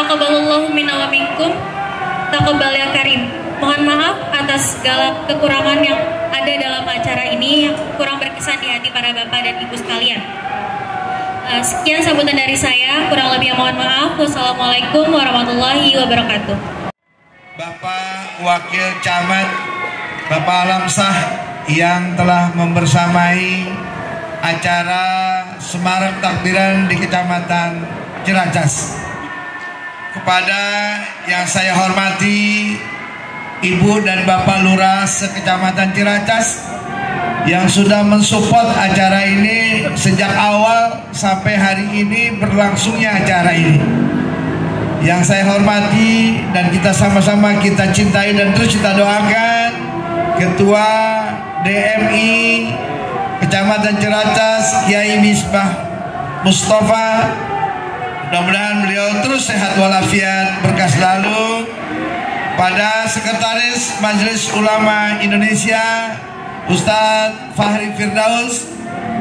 Taqabbalallahu minna wa minkum. Taqabbal ya karim. Mohon maaf atas segala kekurangan yang ada dalam acara ini yang kurang berkesan di hati para bapak dan ibu sekalian. Sekian sambutan dari saya, kurang lebih mohon maaf. Wassalamualaikum warahmatullahi wabarakatuh. Bapak Wakil Camat, Bapak Alamsah yang telah membersamai acara Semarak Takbiran di Kecamatan Ciracas. Kepada yang saya hormati Ibu dan Bapak Lurah se-Kecamatan Ciracas yang sudah mensupport acara ini sejak awal sampai hari ini berlangsungnya acara ini. Yang saya hormati dan kita sama-sama kita cintai dan terus kita doakan Ketua DMI Kecamatan Ciracas Kiai Misbah Mustafa, mudah-mudahan beliau terus sehat walafiat, berkah selalu. Pada Sekretaris Majelis Ulama Indonesia Ustadz Fahri Firdaus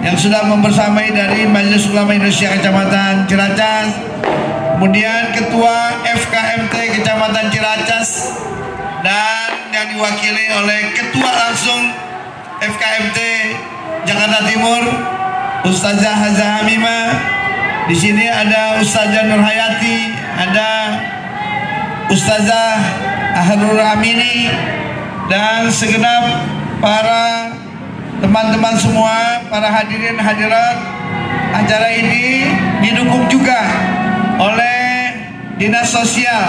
yang sudah membersamai dari Majelis Ulama Indonesia Kecamatan Ciracas, kemudian Ketua FKMT Kecamatan Ciracas dan yang diwakili oleh Ketua langsung FKMT Jakarta Timur Ustazah Hazah Hamimah. Di sini ada Ustazah Nurhayati, ada Ustazah Ahlul Amini dan segenap para teman-teman semua, para hadirin hadirat. Acara ini didukung juga oleh Dinas Sosial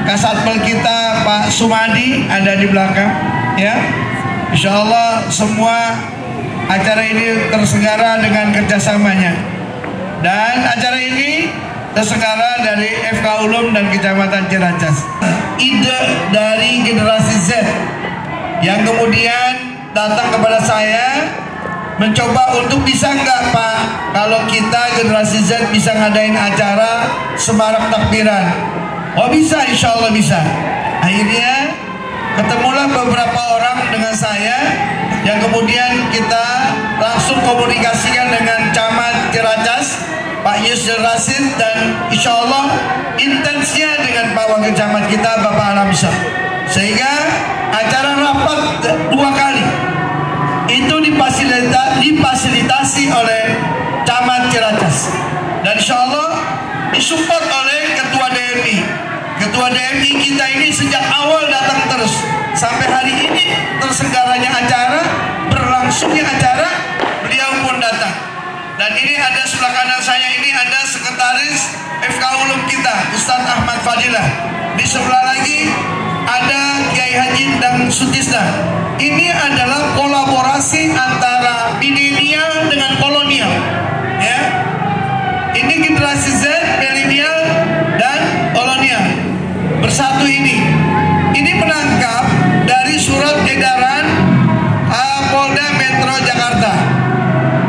Kasatpol kita Pak Sumadi ada di belakang ya. Insya Allah semua acara ini terselenggara dengan kerjasamanya, dan acara ini terselenggara dari FK Ulum dan Kecamatan Ciracas. Ide dari generasi Z yang kemudian datang kepada saya mencoba untuk bisa nggak Pak kalau kita generasi Z bisa ngadain acara Semarak Takbiran. Oh bisa, insya Allah bisa. Akhirnya ketemulah beberapa orang dengan saya yang kemudian kita langsung komunikasikan dengan Camat Ciracas Pak Yusril Rasid, dan insya Allah intensnya dengan Pak Wakil Camat kita Bapak Alamsyah, sehingga acara rapat 2 kali itu difasilitasi oleh Camat Ciracas, dan insya Allah disupport oleh Ketua DMI. Ketua DMI kita ini sejak awal datang terus sampai hari ini terselenggaranya acara, berlangsungnya acara, beliau pun datang. Dan ini ada sebelah kanan saya ini ada Sekretaris FK Ulum kita Ustadz Ahmad Fadilah. Di sebelah lagi ada Kiai Haji dan Sutisna. Ini adalah kolaborasi antara milenial dengan kolonial ya. Ini generasi Z, milenial dan kolonial bersatu ini. Ini menangkap dari surat edaran Polda Metro Jakarta.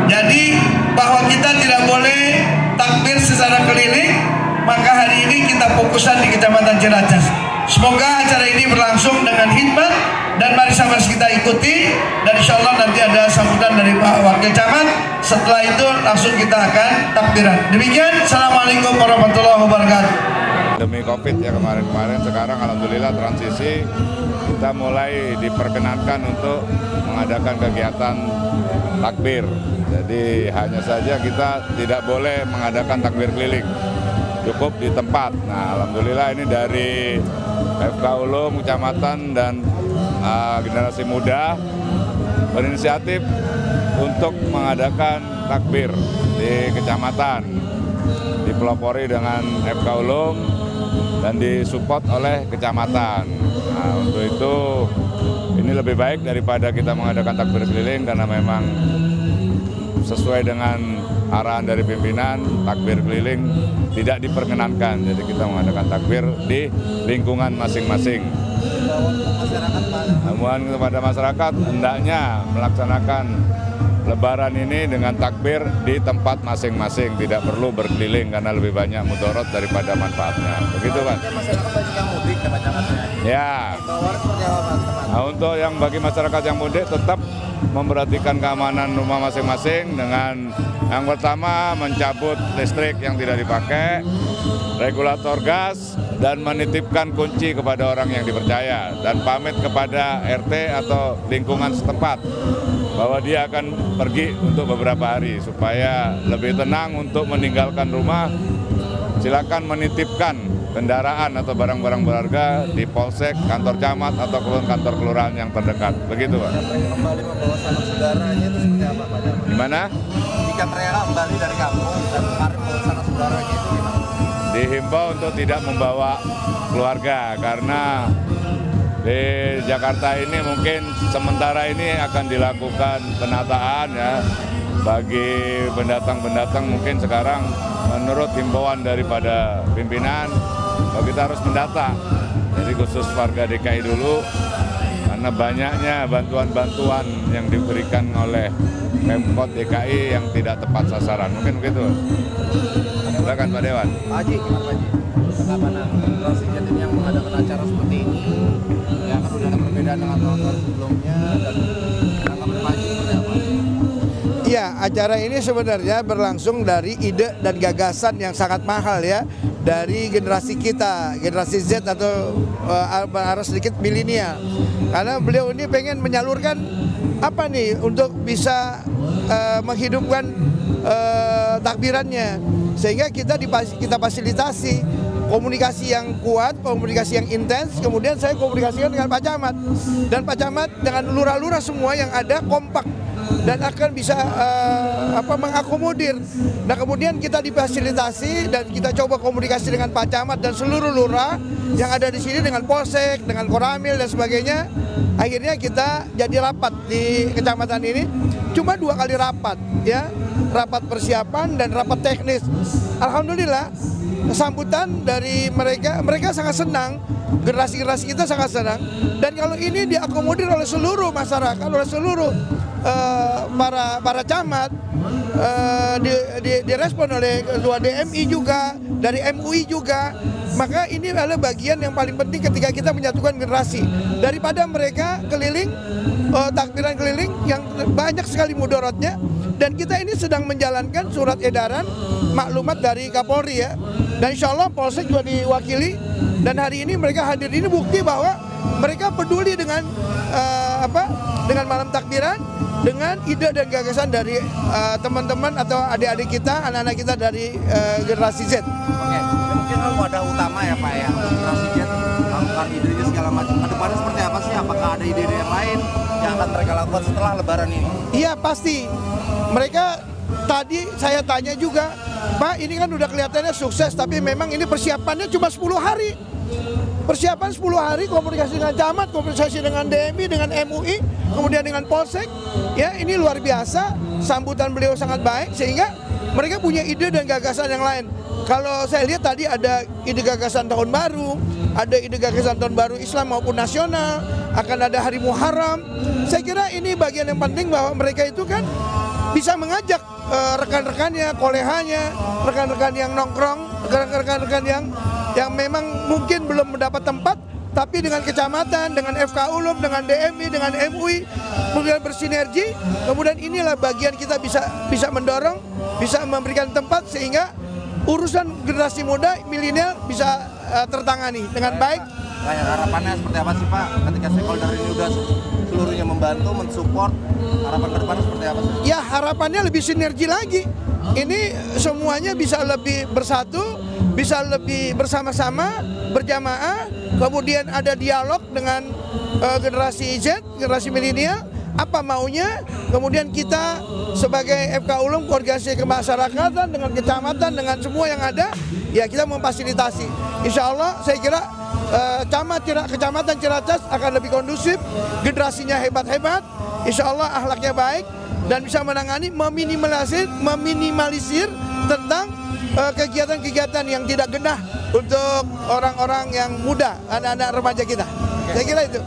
Jadi bahwa kita tidak boleh takbir secara keliling, maka hari ini kita fokuskan di Kecamatan Ciracas. Semoga acara ini berlangsung dengan hikmat dan mari sama kita ikuti, dan insya Allah nanti ada sambutan dari Pak Wakil Camat. Setelah itu langsung kita akan takbiran. Demikian, Assalamualaikum warahmatullahi wabarakatuh. Demi COVID ya kemarin-kemarin, sekarang alhamdulillah transisi kita mulai diperkenankan untuk mengadakan kegiatan takbir. Jadi hanya saja kita tidak boleh mengadakan takbir keliling, cukup di tempat. Nah alhamdulillah ini dari FK Ulum, Kecamatan dan generasi muda berinisiatif untuk mengadakan takbir di Kecamatan, dipelopori dengan FK Ulum dan disupport oleh Kecamatan. Nah, untuk itu ini lebih baik daripada kita mengadakan takbir keliling, karena memang sesuai dengan arahan dari pimpinan, takbir keliling tidak diperkenankan. Jadi kita mengadakan takbir di lingkungan masing-masing. Himbauan kepada masyarakat hendaknya melaksanakan Lebaran ini dengan takbir di tempat masing-masing, tidak perlu berkeliling karena lebih banyak mudorot daripada manfaatnya. Begitu, Pak. Masyarakat banyak yang mudik ya, Pak Camat. Ya. Imbauan seperti apa, Pak? Nah, untuk yang bagi masyarakat yang mudik tetap memperhatikan keamanan rumah masing-masing dengan yang pertama mencabut listrik yang tidak dipakai, regulator gas, dan menitipkan kunci kepada orang yang dipercaya dan pamit kepada RT atau lingkungan setempat bahwa dia akan pergi untuk beberapa hari supaya lebih tenang untuk meninggalkan rumah. Silakan menitipkan kendaraan atau barang-barang berharga di polsek, kantor camat, atau kantor kelurahan yang terdekat. Begitu, Pak. Kembali membawa sanak saudaranya itu seperti apa, Pak Camat? Gimana? Jika mereka kembali dari kampung dan kemarin membawa sanak saudaranya itu gimana? Dihimbau untuk tidak membawa keluarga karena di Jakarta ini mungkin sementara ini akan dilakukan penataan ya bagi pendatang-pendatang. Mungkin sekarang menurut himbauan daripada pimpinan bahwa kita harus mendata, jadi khusus warga DKI dulu karena banyaknya bantuan-bantuan yang diberikan oleh Pemkot DKI yang tidak tepat sasaran. Mungkin begitu. Silakan Pak Dewan. Pak Haji, gimana Pak Haji? Bagaimana generasi Z ini yang mengadakan acara seperti ini? Ya kan udah ada perbedaan dengan tahun-tahun sebelumnya dan tanggapan Pak Haji seperti apa? Iya, acara ini sebenarnya berlangsung dari ide dan gagasan yang sangat mahal ya dari generasi kita, generasi Z atau harus sedikit milenial. Karena beliau ini pengen menyalurkan apa nih untuk bisa menghidupkan takbirannya, sehingga kita fasilitasi komunikasi yang kuat, komunikasi yang intens. Kemudian saya komunikasikan dengan Pak Camat, dan Pak Camat dengan lurah-lurah semua yang ada kompak dan akan bisa mengakomodir. Nah, kemudian kita difasilitasi dan kita coba komunikasi dengan Pak Camat dan seluruh lurah yang ada di sini dengan Polsek, dengan Koramil dan sebagainya. Akhirnya kita jadi rapat di kecamatan ini, cuma 2 kali rapat ya, rapat persiapan dan rapat teknis. Alhamdulillah sambutan dari mereka sangat senang, generasi kita sangat senang, dan kalau ini diakomodir oleh seluruh masyarakat, oleh seluruh para camat, direspon oleh ketua DMI juga, dari MUI juga. Maka ini adalah bagian yang paling penting ketika kita menyatukan generasi. Daripada mereka keliling, takbiran keliling yang banyak sekali mudorotnya. Dan kita ini sedang menjalankan surat edaran maklumat dari Kapolri ya. Dan insya Allah Polsek juga diwakili. Dan hari ini mereka hadir, ini bukti bahwa mereka peduli dengan dengan malam takbiran, dengan ide dan gagasan dari teman-teman atau adik-adik kita, anak-anak kita dari generasi Z. Oke, mungkin wadah utama ya Pak ya untuk generasi Z melakukan ide segala macam. Kedepannya seperti apa sih? Apakah ada ide-ide yang lain yang akan mereka lakukan setelah Lebaran ini? Iya pasti. Mereka tadi saya tanya juga, Pak ini kan udah kelihatannya sukses, tapi memang ini persiapannya cuma 10 hari. Persiapan 10 hari, komunikasi dengan camat, komunikasi dengan DMI, dengan MUI, kemudian dengan Polsek. Ya, ini luar biasa, sambutan beliau sangat baik sehingga mereka punya ide dan gagasan yang lain. Kalau saya lihat tadi ada ide gagasan tahun baru, ada ide gagasan tahun baru Islam maupun nasional, akan ada hari Muharram. Saya kira ini bagian yang penting bahwa mereka itu kan bisa mengajak rekan-rekannya, kolehanya, rekan-rekan yang nongkrong, rekan-rekan yang memang mungkin belum mendapat tempat, tapi dengan kecamatan, dengan FK Ulum, dengan DMI, dengan MUI, kemudian bersinergi, kemudian inilah bagian kita bisa mendorong, bisa memberikan tempat sehingga urusan generasi muda, milenial bisa tertangani dengan baik. Kayak harapannya seperti apa sih Pak ketika stakeholder ini udah seluruhnya membantu, mensupport, harapan ke depan seperti apa sih? Ya harapannya lebih sinergi lagi, ini semuanya bisa lebih bersatu, bisa lebih bersama-sama, berjamaah, kemudian ada dialog dengan generasi Z, generasi milenial, apa maunya, kemudian kita sebagai FK Ulum, organisasi kemasyarakatan, dengan kecamatan, dengan semua yang ada, ya kita memfasilitasi. Insya Allah saya kira kecamatan Ciracas akan lebih kondusif, generasinya hebat-hebat, insya Allah akhlaknya baik, dan bisa menangani, meminimalisir tentang kegiatan-kegiatan yang tidak genah untuk orang-orang yang muda, anak-anak remaja kita. Saya kira itu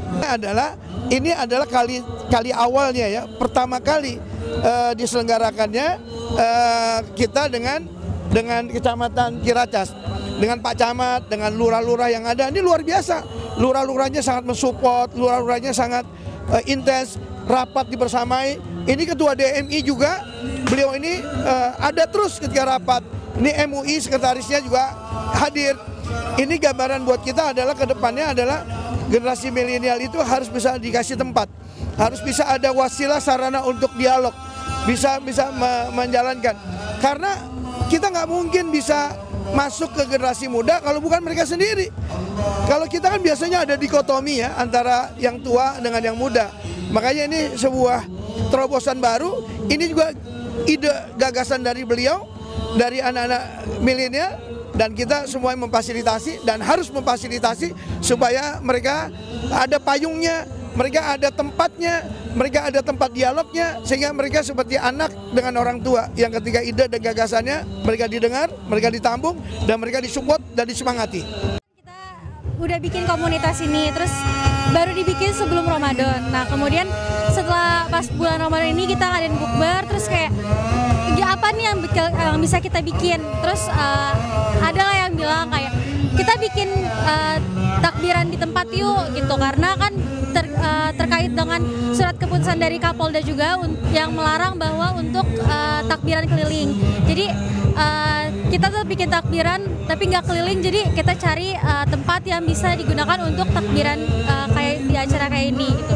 ini adalah kali awalnya ya, pertama kali diselenggarakannya kita dengan Kecamatan Ciracas, dengan Pak Camat, dengan lurah-lurah yang ada. Ini luar biasa. Lurah-lurahnya sangat mensupport, lurah-lurahnya sangat intens, rapat dibersamai. Ini Ketua DMI juga, beliau ini ada terus ketika rapat. Ini MUI sekretarisnya juga hadir. Ini gambaran buat kita adalah kedepannya adalah generasi milenial itu harus bisa dikasih tempat, harus bisa ada wasilah sarana untuk dialog, bisa menjalankan. Karena kita nggak mungkin bisa masuk ke generasi muda kalau bukan mereka sendiri. Kalau kita kan biasanya ada dikotomi ya antara yang tua dengan yang muda. Makanya ini sebuah terobosan baru. Ini juga ide gagasan dari beliau, dari anak-anak milenial, dan kita semua memfasilitasi dan harus memfasilitasi supaya mereka ada payungnya, mereka ada tempatnya, mereka ada tempat dialognya, sehingga mereka seperti anak dengan orang tua yang ketika ide dan gagasannya mereka didengar, mereka ditampung, dan mereka disupport dan disemangati. Kita udah bikin komunitas ini, terus baru dibikin sebelum Ramadan. Nah kemudian setelah pas bulan Ramadan ini kita ngadain bukber, terus kayak apa nih yang bisa kita bikin. Terus ada lah yang bilang kayak kita bikin takbiran di tempat yuk gitu, karena kan terkait dengan surat keputusan dari Kapolda juga yang melarang bahwa untuk takbiran keliling. Jadi kita tetap bikin takbiran tapi nggak keliling, jadi kita cari tempat yang bisa digunakan untuk takbiran kayak di acara kayak ini gitu.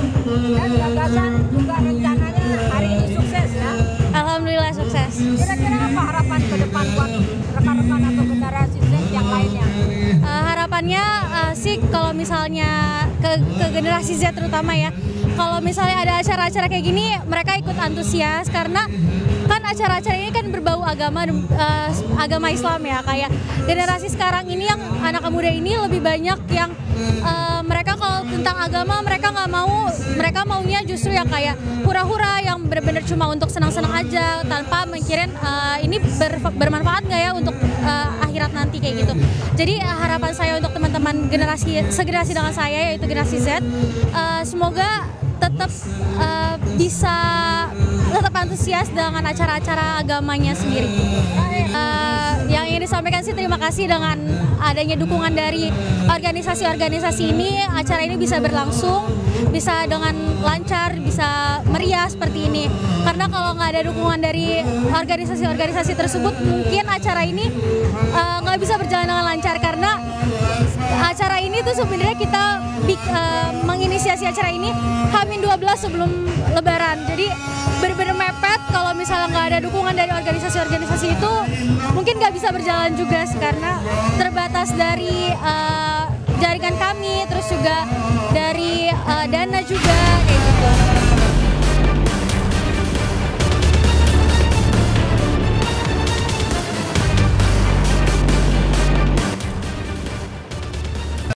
Dan gagasan juga rencananya hari ini sukses ya. Alhamdulillah sukses. Kira-kira apa harapan ke depan buat rekan-rekan atau generasi Z yang lainnya? Harapannya sih kalau misalnya ke generasi Z terutama ya, kalau misalnya ada acara-acara kayak gini mereka ikut antusias, karena kan acara-acara ini kan berbau agama Islam ya. Kayak generasi sekarang ini yang anak muda ini lebih banyak yang mereka kalau tentang agama mereka nggak mau, mereka maunya justru yang kayak hura-hura yang benar-benar cuma untuk senang-senang aja tanpa mikirin ini bermanfaat nggak ya untuk akhirat nanti kayak gitu. Jadi harapan saya untuk teman-teman segenerasi dengan saya yaitu generasi Z, semoga tetap bisa tetap antusias dengan acara-acara agamanya sendiri. Yang ingin disampaikan sih terima kasih dengan adanya dukungan dari organisasi-organisasi ini, acara ini bisa berlangsung, bisa dengan lancar, bisa meriah seperti ini. Karena kalau nggak ada dukungan dari organisasi-organisasi tersebut, mungkin acara ini nggak bisa berjalan dengan lancar, karena acara ini tuh sebenarnya kita menginisiasi acara ini H-12 sebelum Lebaran. Jadi benar-benar mepet. Kalau misalnya nggak ada dukungan dari organisasi-organisasi itu, mungkin nggak bisa berjalan juga karena terbatas dari jaringan kami, terus juga dari dana juga kayak gitu.